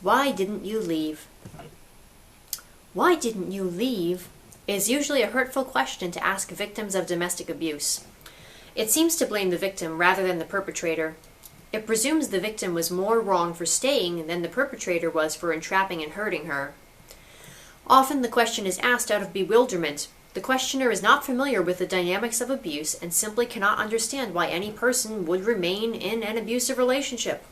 Why didn't you leave? Why didn't you leave is usually a hurtful question to ask victims of domestic abuse. It seems to blame the victim rather than the perpetrator. It presumes the victim was more wrong for staying than the perpetrator was for entrapping and hurting her. Often the question is asked out of bewilderment. The questioner is not familiar with the dynamics of abuse and simply cannot understand why any person would remain in an abusive relationship.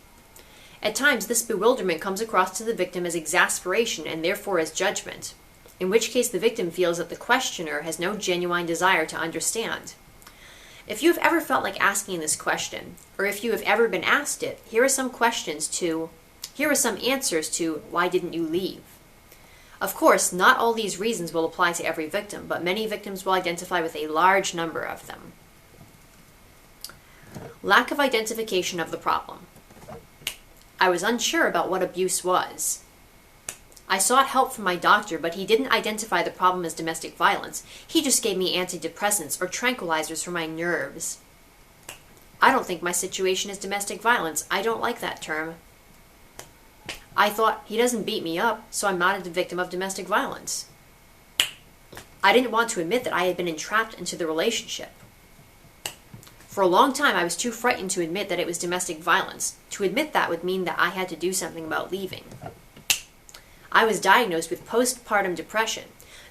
At times, this bewilderment comes across to the victim as exasperation and therefore as judgment, in which case the victim feels that the questioner has no genuine desire to understand. If you have ever felt like asking this question, or if you have ever been asked it, here are some answers to why didn't you leave? Of course, not all these reasons will apply to every victim, but many victims will identify with a large number of them. Lack of identification of the problem. I was unsure about what abuse was. I sought help from my doctor, but he didn't identify the problem as domestic violence. He just gave me antidepressants or tranquilizers for my nerves. I don't think my situation is domestic violence. I don't like that term. I thought, he doesn't beat me up, so I'm not a victim of domestic violence. I didn't want to admit that I had been entrapped into the relationship. For a long time, I was too frightened to admit that it was domestic violence. To admit that would mean that I had to do something about leaving. I was diagnosed with postpartum depression.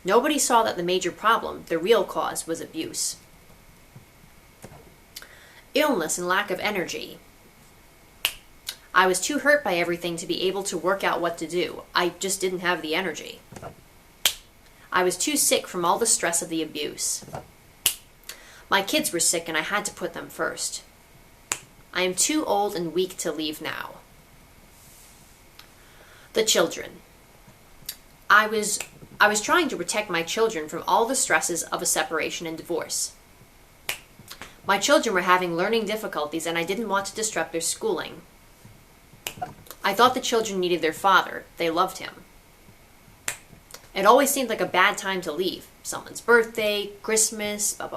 Nobody saw that the major problem, the real cause, was abuse. Illness and lack of energy. I was too hurt by everything to be able to work out what to do. I just didn't have the energy. I was too sick from all the stress of the abuse. My kids were sick and I had to put them first. I am too old and weak to leave now. The children. I was trying to protect my children from all the stresses of a separation and divorce. My children were having learning difficulties and I didn't want to disrupt their schooling. I thought the children needed their father. They loved him. It always seemed like a bad time to leave. Someone's birthday, Christmas, I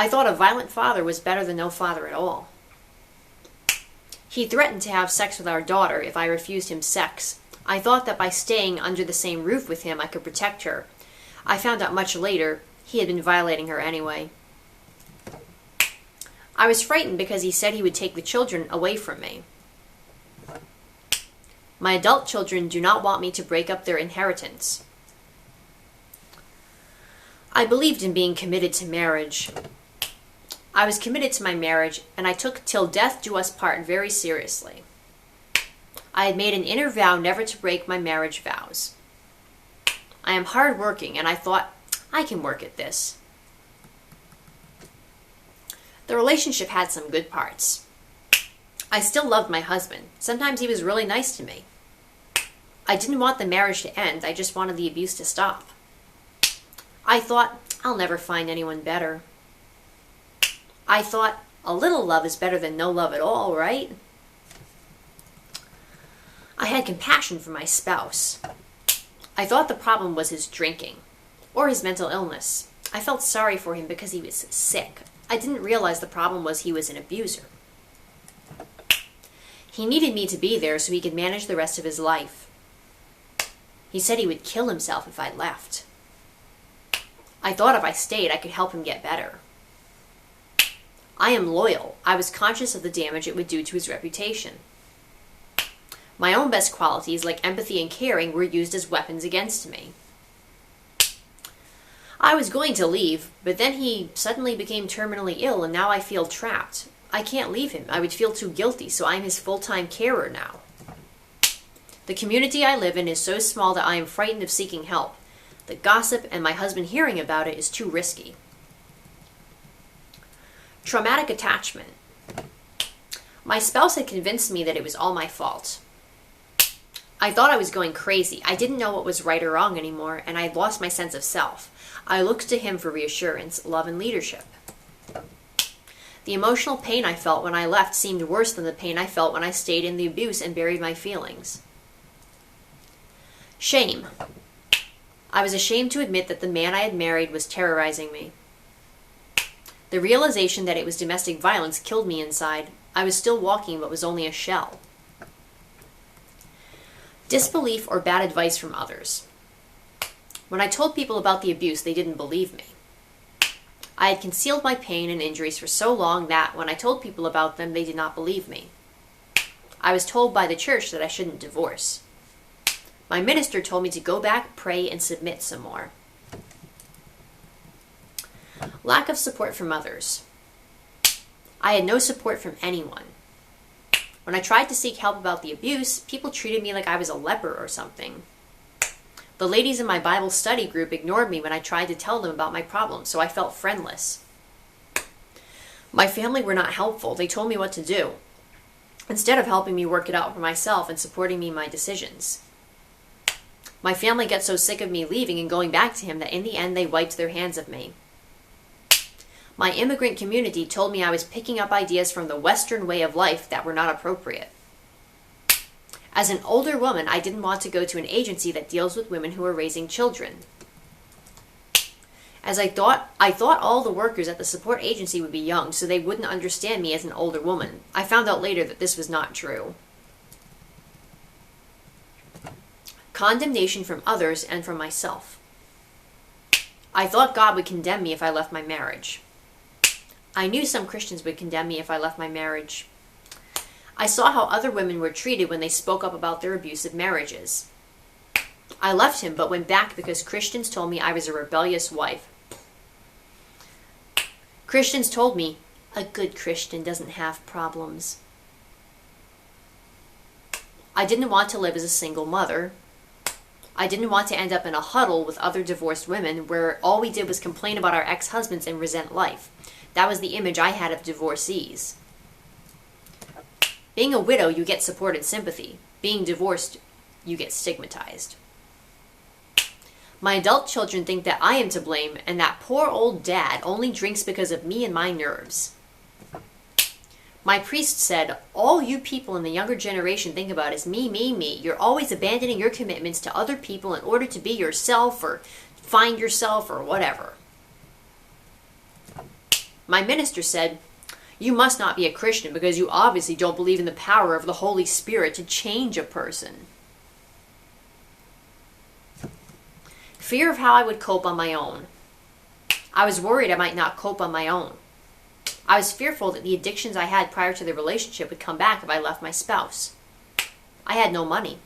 thought a violent father was better than no father at all. He threatened to have sex with our daughter if I refused him sex. I thought that by staying under the same roof with him I could protect her. I found out much later he had been violating her anyway. I was frightened because he said he would take the children away from me. My adult children do not want me to break up their inheritance. I believed in being committed to marriage. I was committed to my marriage, and I took till death do us part very seriously. I had made an inner vow never to break my marriage vows. I am hard-working, and I thought, I can work at this. The relationship had some good parts. I still loved my husband. Sometimes he was really nice to me. I didn't want the marriage to end. I just wanted the abuse to stop. I thought, I'll never find anyone better. I thought, a little love is better than no love at all, right? I had compassion for my spouse. I thought the problem was his drinking, or his mental illness. I felt sorry for him because he was sick. I didn't realize the problem was he was an abuser. He needed me to be there so he could manage the rest of his life. He said he would kill himself if I left. I thought if I stayed, I could help him get better. I am loyal. I was conscious of the damage it would do to his reputation. My own best qualities, like empathy and caring, were used as weapons against me. I was going to leave, but then he suddenly became terminally ill, and now I feel trapped. I can't leave him. I would feel too guilty, so I'm his full-time carer now. The community I live in is so small that I am frightened of seeking help. The gossip and my husband hearing about it is too risky. Traumatic attachment. My spouse had convinced me that it was all my fault. I thought I was going crazy. I didn't know what was right or wrong anymore, and I had lost my sense of self. I looked to him for reassurance, love, and leadership. The emotional pain I felt when I left seemed worse than the pain I felt when I stayed in the abuse and buried my feelings. Shame. I was ashamed to admit that the man I had married was terrorizing me. The realization that it was domestic violence killed me inside. I was still walking, but was only a shell. Disbelief or bad advice from others. When I told people about the abuse, they didn't believe me. I had concealed my pain and injuries for so long that, when I told people about them, they did not believe me. I was told by the church that I shouldn't divorce. My minister told me to go back, pray, and submit some more. Lack of support from others. I had no support from anyone. When I tried to seek help about the abuse, people treated me like I was a leper or something. The ladies in my Bible study group ignored me when I tried to tell them about my problems, so I felt friendless. My family were not helpful. They told me what to do, instead of helping me work it out for myself and supporting me in my decisions. My family got so sick of me leaving and going back to him that in the end they wiped their hands of me. My immigrant community told me I was picking up ideas from the Western way of life that were not appropriate. As an older woman, I didn't want to go to an agency that deals with women who are raising children. As I thought all the workers at the support agency would be young, so they wouldn't understand me as an older woman. I found out later that this was not true. Condemnation from others and from myself. I thought God would condemn me if I left my marriage. I knew some Christians would condemn me if I left my marriage. I saw how other women were treated when they spoke up about their abusive marriages. I left him, but went back because Christians told me I was a rebellious wife. Christians told me, a good Christian doesn't have problems. I didn't want to live as a single mother. I didn't want to end up in a huddle with other divorced women where all we did was complain about our ex-husbands and resent life. That was the image I had of divorcees. Being a widow, you get support and sympathy. Being divorced, you get stigmatized. My adult children think that I am to blame and that poor old dad only drinks because of me and my nerves. My priest said, all you people in the younger generation think about is me, me, me. You're always abandoning your commitments to other people in order to be yourself or find yourself or whatever. My minister said, you must not be a Christian because you obviously don't believe in the power of the Holy Spirit to change a person. Fear of how I would cope on my own. I was worried I might not cope on my own. I was fearful that the addictions I had prior to the relationship would come back if I left my spouse. I had no money.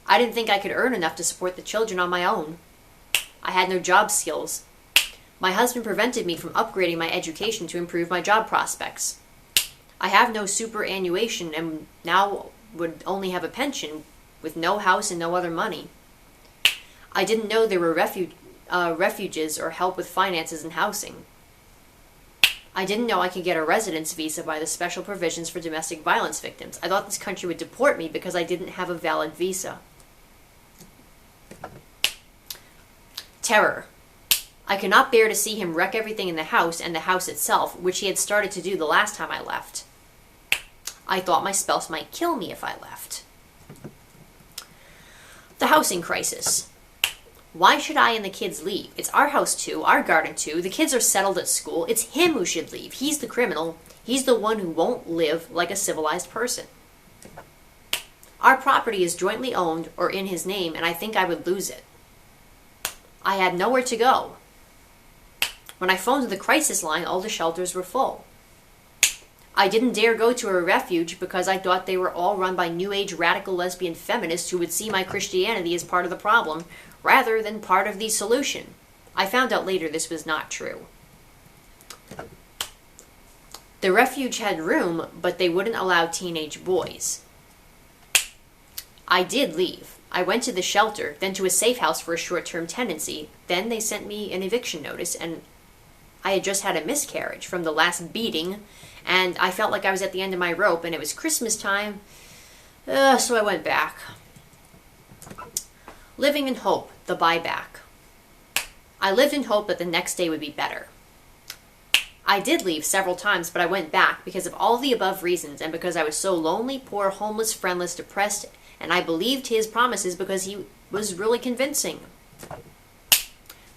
I didn't think I could earn enough to support the children on my own. I had no job skills. My husband prevented me from upgrading my education to improve my job prospects. I have no superannuation and now would only have a pension with no house and no other money. I didn't know there were refuges or help with finances and housing. I didn't know I could get a residence visa by the special provisions for domestic violence victims. I thought this country would deport me because I didn't have a valid visa. Terror. I could not bear to see him wreck everything in the house and the house itself, which he had started to do the last time I left. I thought my spouse might kill me if I left. The housing crisis. Why should I and the kids leave? It's our house too, our garden too. The kids are settled at school. It's him who should leave. He's the criminal. He's the one who won't live like a civilized person. Our property is jointly owned or in his name, and I think I would lose it. I had nowhere to go. When I phoned the crisis line, all the shelters were full. I didn't dare go to a refuge because I thought they were all run by New Age radical lesbian feminists who would see my Christianity as part of the problem rather than part of the solution. I found out later this was not true. The refuge had room, but they wouldn't allow teenage boys. I did leave. I went to the shelter, then to a safe house for a short-term tenancy. Then they sent me an eviction notice, and I had just had a miscarriage from the last beating, and I felt like I was at the end of my rope, and it was Christmas time, so I went back. Living in hope, the buyback. I lived in hope that the next day would be better. I did leave several times, but I went back because of all the above reasons and because I was so lonely, poor, homeless, friendless, depressed, and I believed his promises because he was really convincing.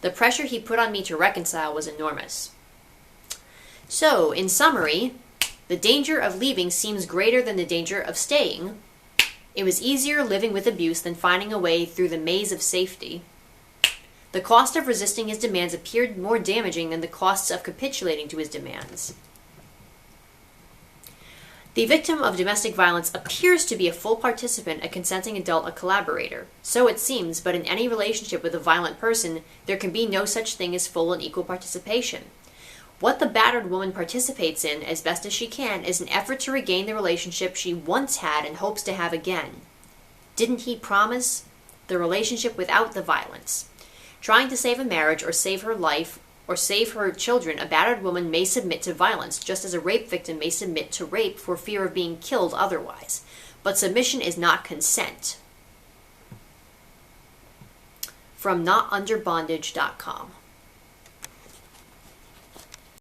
The pressure he put on me to reconcile was enormous. So, in summary, the danger of leaving seems greater than the danger of staying It was easier living with abuse than finding a way through the maze of safety. The cost of resisting his demands appeared more damaging than the costs of capitulating to his demands. The victim of domestic violence appears to be a full participant, a consenting adult, a collaborator. So it seems, but in any relationship with a violent person, there can be no such thing as full and equal participation. What the battered woman participates in, as best as she can, is an effort to regain the relationship she once had and hopes to have again. Didn't he promise? The relationship without the violence. Trying to save a marriage or save her life or save her children, a battered woman may submit to violence, just as a rape victim may submit to rape for fear of being killed otherwise. But submission is not consent. From notunderbondage.com.